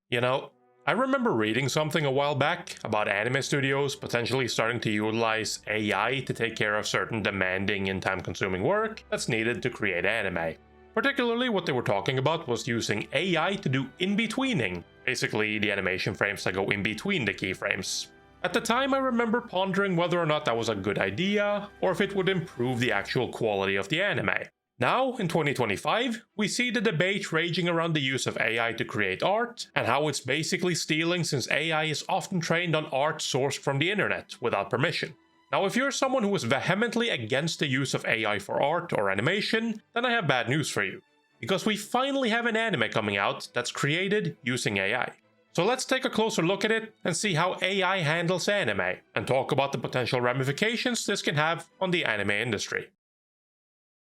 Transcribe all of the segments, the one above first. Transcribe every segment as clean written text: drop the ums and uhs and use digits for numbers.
You know, I remember reading something a while back about anime studios potentially starting to utilize AI to take care of certain demanding and time-consuming work that's needed to create anime. Particularly what they were talking about was using AI to do in-betweening, basically the animation frames that go in between the keyframes. At the time, I remember pondering whether or not that was a good idea, or if it would improve the actual quality of the anime. Now, in 2025, we see the debate raging around the use of AI to create art, and how it's basically stealing since AI is often trained on art sourced from the internet without permission. Now, if you're someone who is vehemently against the use of AI for art or animation, then I have bad news for you. Because we finally have an anime coming out that's created using AI. So let's take a closer look at it and see how AI handles anime, and talk about the potential ramifications this can have on the anime industry.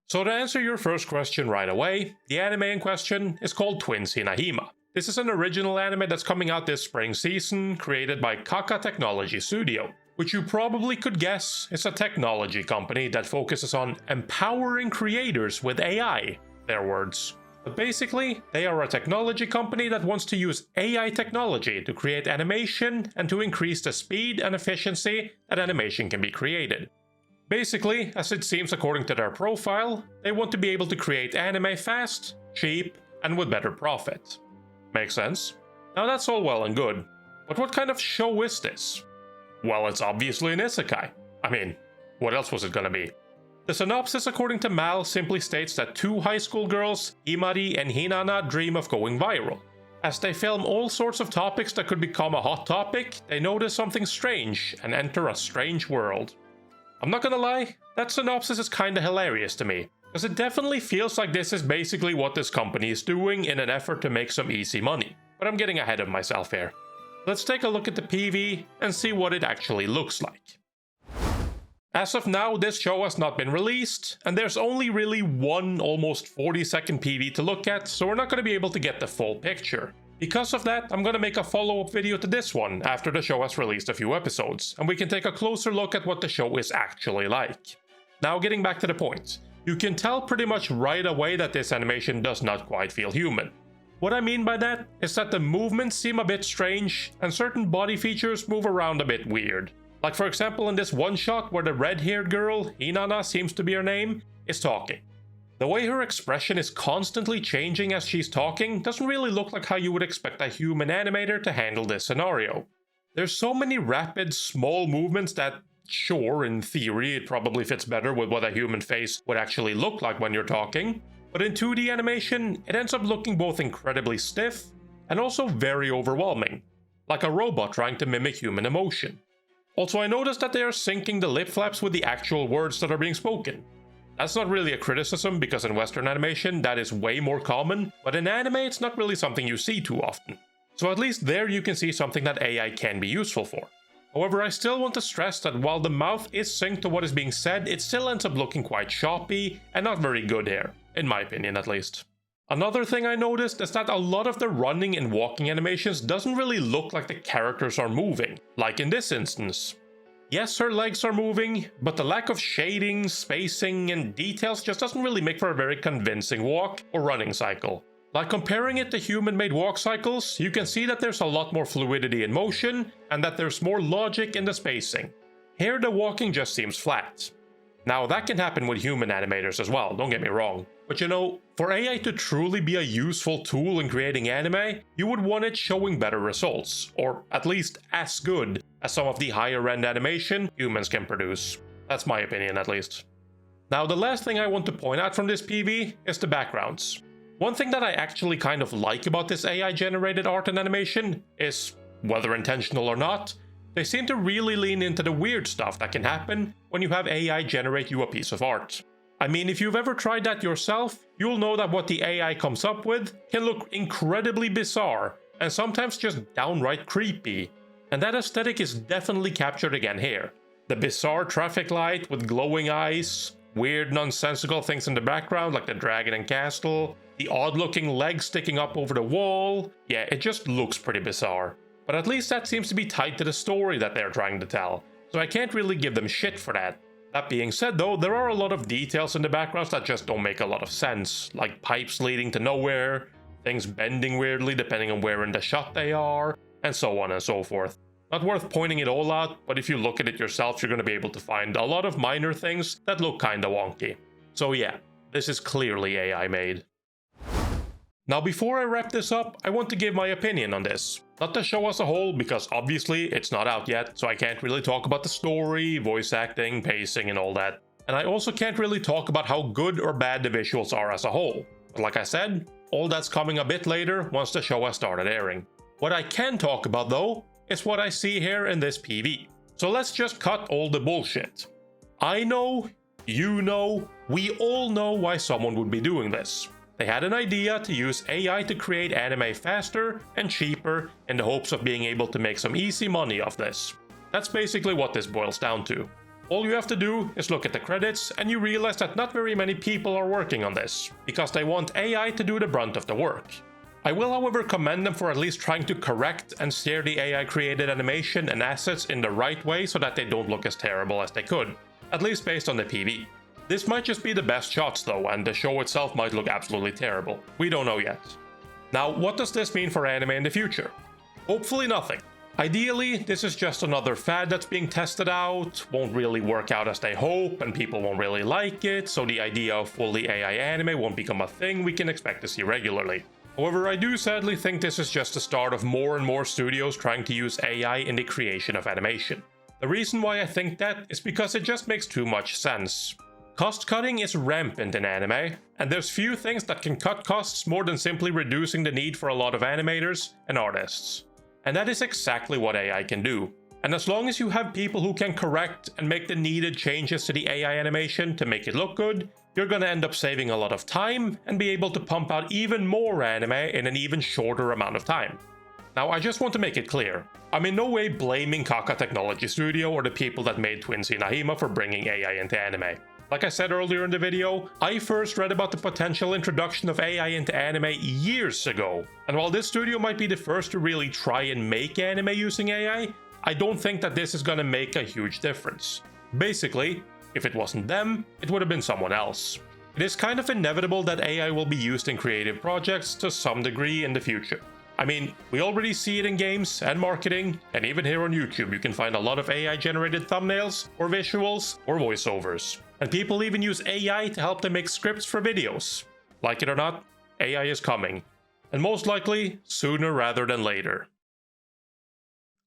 So to answer your first question right away, the anime in question is called Twins Hinahima. This is an original anime that's coming out this spring season, created by Kaka Technology Studio, which you probably could guess is a technology company that focuses on empowering creators with AI, their words. But basically, they are a technology company that wants to use AI technology to create animation and to increase the speed and efficiency that animation can be created. Basically, as it seems according to their profile, they want to be able to create anime fast, cheap, and with better profit. Makes sense? Now that's all well and good, but what kind of show is this? Well, it's obviously an isekai. I mean, what else was it gonna be? The synopsis according to Mal simply states that two high school girls, Imari and Hinana, dream of going viral. As they film all sorts of topics that could become a hot topic, they notice something strange and enter a strange world. I'm not gonna lie, that synopsis is kinda hilarious to me, because it definitely feels like this is basically what this company is doing in an effort to make some easy money. But I'm getting ahead of myself here. Let's take a look at the PV and see what it actually looks like. As of now, this show has not been released, and there's only really one almost 40-second PV to look at, so we're not going to be able to get the full picture. Because of that, I'm going to make a follow-up video to this one after the show has released a few episodes, and we can take a closer look at what the show is actually like. Now getting back to the point, you can tell pretty much right away that this animation does not quite feel human. What I mean by that is that the movements seem a bit strange, and certain body features move around a bit weird. Like for example in this one shot where the red-haired girl, Inanna seems to be her name, is talking. The way her expression is constantly changing as she's talking doesn't really look like how you would expect a human animator to handle this scenario. There's so many rapid, small movements that, sure, in theory it probably fits better with what a human face would actually look like when you're talking, but in 2D animation, it ends up looking both incredibly stiff and also very overwhelming, like a robot trying to mimic human emotion. Also, I noticed that they are syncing the lip flaps with the actual words that are being spoken. That's not really a criticism because in Western animation that is way more common, but in anime it's not really something you see too often. So at least there you can see something that AI can be useful for. However, I still want to stress that while the mouth is synced to what is being said, it still ends up looking quite choppy and not very good here, in my opinion at least. Another thing I noticed is that a lot of the running and walking animations doesn't really look like the characters are moving, like in this instance. Yes, her legs are moving, but the lack of shading, spacing, and details just doesn't really make for a very convincing walk or running cycle. Like comparing it to human-made walk cycles, you can see that there's a lot more fluidity in motion, and that there's more logic in the spacing. Here the walking just seems flat. Now that can happen with human animators as well, don't get me wrong. But you know, for AI to truly be a useful tool in creating anime, you would want it showing better results, or at least as good as some of the higher end animation humans can produce. That's my opinion at least. Now the last thing I want to point out from this PV is the backgrounds. One thing that I actually kind of like about this AI generated art and animation is, whether intentional or not, they seem to really lean into the weird stuff that can happen when you have AI generate you a piece of art. I mean, if you've ever tried that yourself, you'll know that what the AI comes up with can look incredibly bizarre and sometimes just downright creepy. And that aesthetic is definitely captured again here. The bizarre traffic light with glowing eyes, weird nonsensical things in the background like the dragon and castle, the odd looking legs sticking up over the wall, yeah, it just looks pretty bizarre. But at least that seems to be tied to the story that they're trying to tell, so I can't really give them shit for that. That being said though, there are a lot of details in the backgrounds that just don't make a lot of sense, like pipes leading to nowhere, things bending weirdly depending on where in the shot they are, and so on and so forth. Not worth pointing it all out, but if you look at it yourself, you're going to be able to find a lot of minor things that look kinda wonky. So yeah, this is clearly AI made. Now before I wrap this up, I want to give my opinion on this. Not the show as a whole, because obviously it's not out yet, so I can't really talk about the story, voice acting, pacing and all that. And I also can't really talk about how good or bad the visuals are as a whole. But like I said, all that's coming a bit later once the show has started airing. What I can talk about though, is what I see here in this PV. So let's just cut all the bullshit. I know, you know, we all know why someone would be doing this. They had an idea to use AI to create anime faster and cheaper in the hopes of being able to make some easy money off this. That's basically what this boils down to. All you have to do is look at the credits and you realize that not very many people are working on this, because they want AI to do the brunt of the work. I will however commend them for at least trying to correct and steer the AI created animation and assets in the right way so that they don't look as terrible as they could, at least based on the PV. This might just be the best shots though, and the show itself might look absolutely terrible. We don't know yet. Now, what does this mean for anime in the future? Hopefully nothing. Ideally, this is just another fad that's being tested out, won't really work out as they hope, and people won't really like it, so the idea of fully AI anime won't become a thing we can expect to see regularly. However, I do sadly think this is just the start of more and more studios trying to use AI in the creation of animation. The reason why I think that is because it just makes too much sense. Cost cutting is rampant in anime, and there's few things that can cut costs more than simply reducing the need for a lot of animators and artists. And that is exactly what AI can do. And as long as you have people who can correct and make the needed changes to the AI animation to make it look good, you're gonna end up saving a lot of time and be able to pump out even more anime in an even shorter amount of time. Now I just want to make it clear, I'm in no way blaming Kaka Technology Studio or the people that made Twin Hinahima for bringing AI into anime. Like I said earlier in the video, I first read about the potential introduction of AI into anime years ago, and while this studio might be the first to really try and make anime using AI, I don't think that this is gonna make a huge difference. Basically, if it wasn't them, it would have been someone else. It is kind of inevitable that AI will be used in creative projects to some degree in the future. I mean, we already see it in games and marketing, and even here on YouTube you can find a lot of AI generated thumbnails, or visuals, or voiceovers. And people even use AI to help them make scripts for videos. Like it or not, AI is coming. And most likely, sooner rather than later.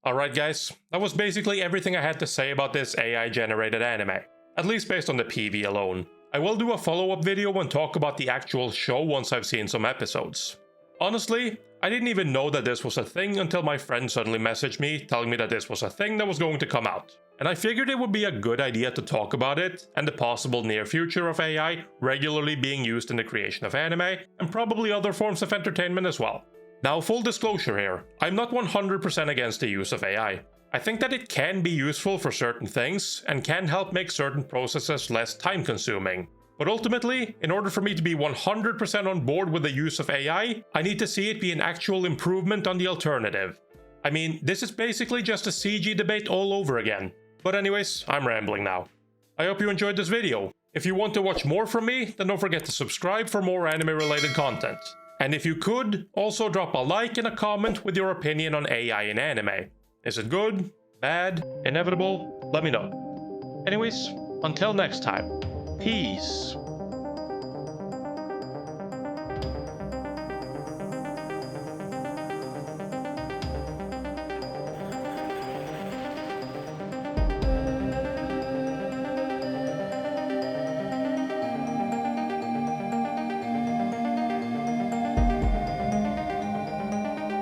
Alright guys, that was basically everything I had to say about this AI generated anime. At least based on the PV alone. I will do a follow-up video and talk about the actual show once I've seen some episodes. Honestly, I didn't even know that this was a thing until my friend suddenly messaged me telling me that this was a thing that was going to come out. And I figured it would be a good idea to talk about it and the possible near future of AI regularly being used in the creation of anime and probably other forms of entertainment as well. Now, full disclosure here, I'm not 100% against the use of AI. I think that it can be useful for certain things and can help make certain processes less time consuming. But ultimately, in order for me to be 100% on board with the use of AI, I need to see it be an actual improvement on the alternative. I mean, this is basically just a CG debate all over again. But anyways, I'm rambling now. I hope you enjoyed this video. If you want to watch more from me, then don't forget to subscribe for more anime related content. And if you could, also drop a like and a comment with your opinion on AI in anime. Is it good? Bad? Inevitable? Let me know. Anyways, until next time. Peace.